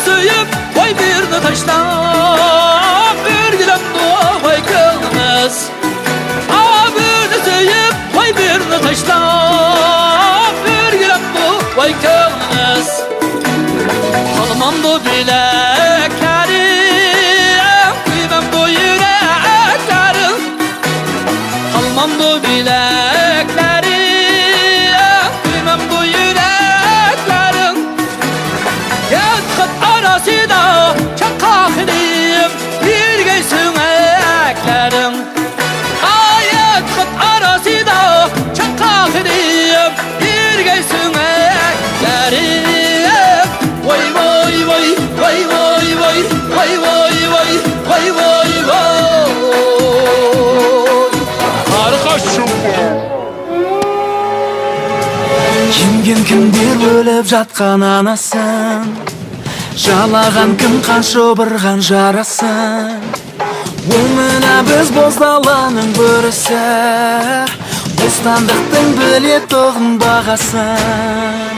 söyüp vay birini taşlap Örgülemdi vay kılmaz Birini söyüp vay birini taşlap Örgülemdi vay kılmaz Kalmamdı bileklerim Kıymam bu yüreklerim Kalmamdı bileklerim Kıymam bu yüreklerim Yatkat arasında çakak edip Bir geysin eklerim Yatkat arasında çakak edip Bir geysin eklerim Vay vay vay vay vay vay vay vay vay vay vay vay Arkadaşım Kimdir ölüp жатқан анасын Жалаған кім қанша бұрған жарасын Ол мына біз боздаланың бірісі Бостандықтың білетұғын бағасын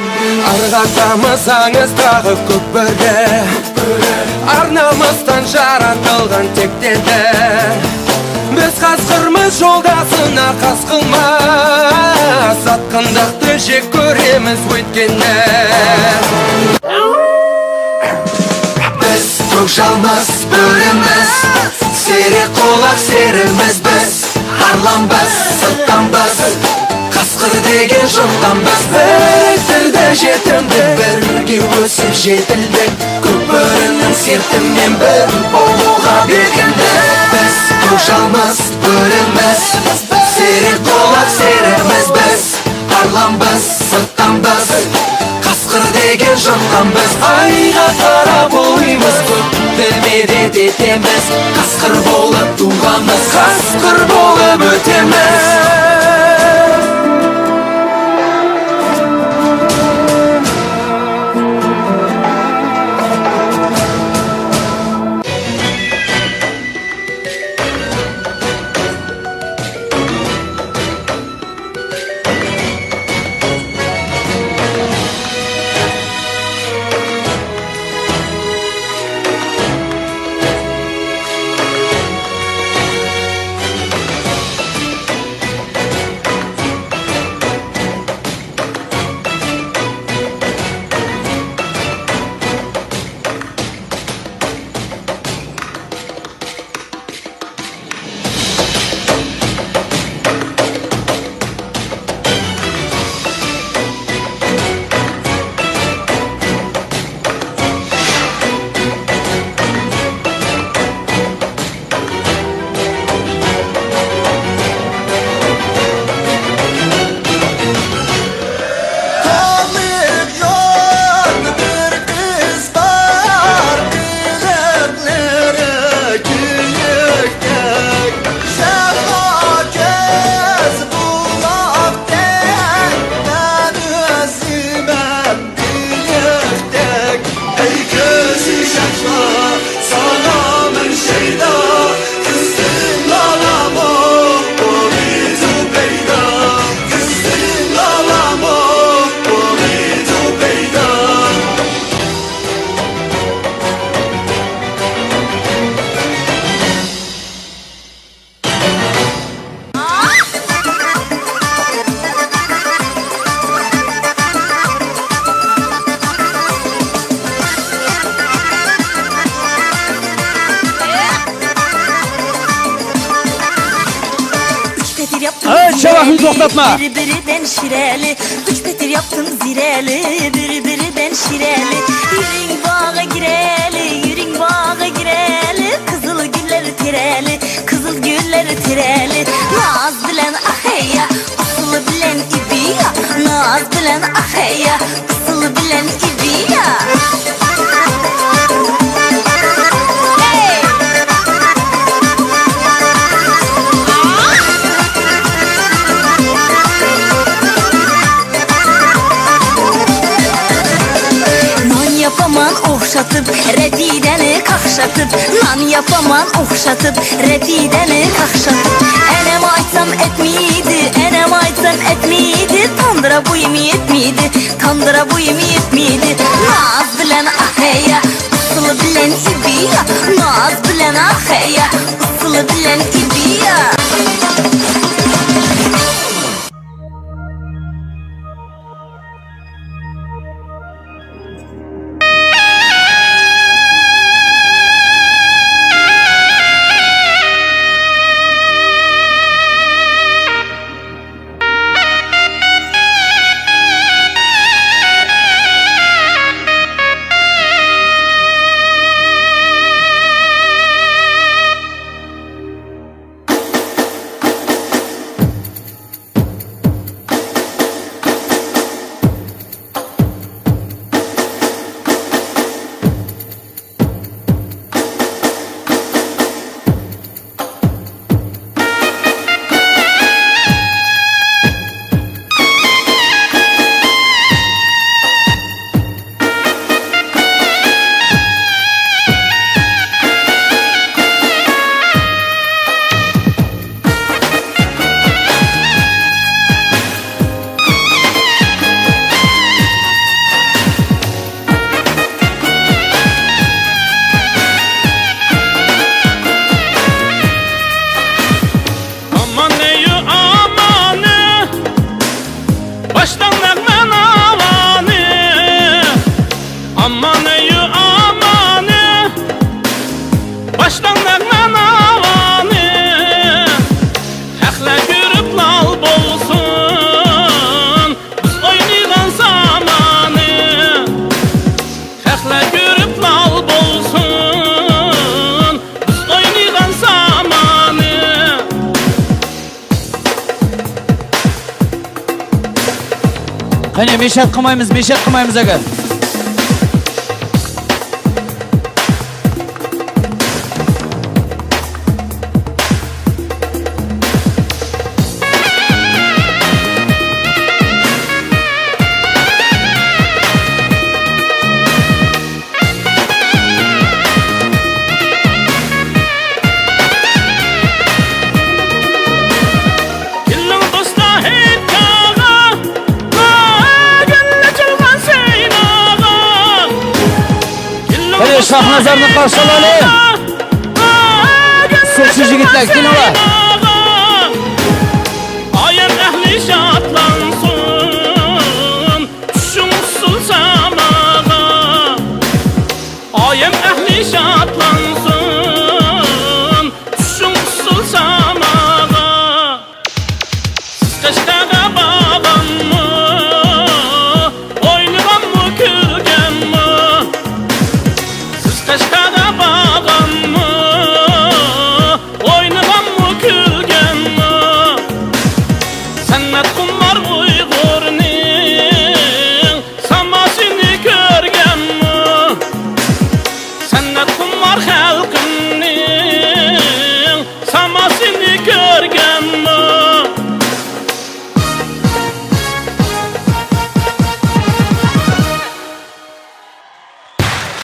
Арғақтамысаңыз тағы көп бірге Арнамыздан жаратылған тектеді Біз қасқырмыз жолдасына қасқылмас Сатқындықты жек көреміз өйткені Біз көкжалмас бөріміз Серек қолақ серіміз біз Арланбас, сылтанбас Қасқыр деген жоқтанбас Біріктірді жетімді Бірге өсіп жетілдік Көк бөрінің сертімен бір болуға бекінді Біз көкжалмас бөріміз Серек қолақ серіміз біз Арланбас, сылтанбас Қасқыр деген жоқтанбас Айға қарап оймыз Көкті мерет етеміз Қасқыр болып туғанбыз Қасқыр болып өтеміз Şevahını toklatma. Biri ben şireli, üç petir yaptım zireli. Biri ben şireli. Yürün bağa gireli, yürün bağa gireli. Kızıl gülleri tireli, kızıl gülleri tireli. Naz bilen aheyya, asılı bilen ibiya. Naz bilen aheyya, asılı bilen ibiya. Yapaman oxşatıp, redidəni qaxşatıp. Nan yapaman oxşatıp, redidəni qaxşatıp. Ənəm aytsam etmiydi, ənəm aytsam etmiydi. Tandıra buyum yetmiydi, tandıra buyum yetmiydi. Naz bilən aheyya, bilen ibiya, naz bilen ahaya, ısılı bilen ibiya. Hani meşat qilmaymiz aka. Şahnazarni qarshi olaylik. Sulchi yigitlar, kelinglar.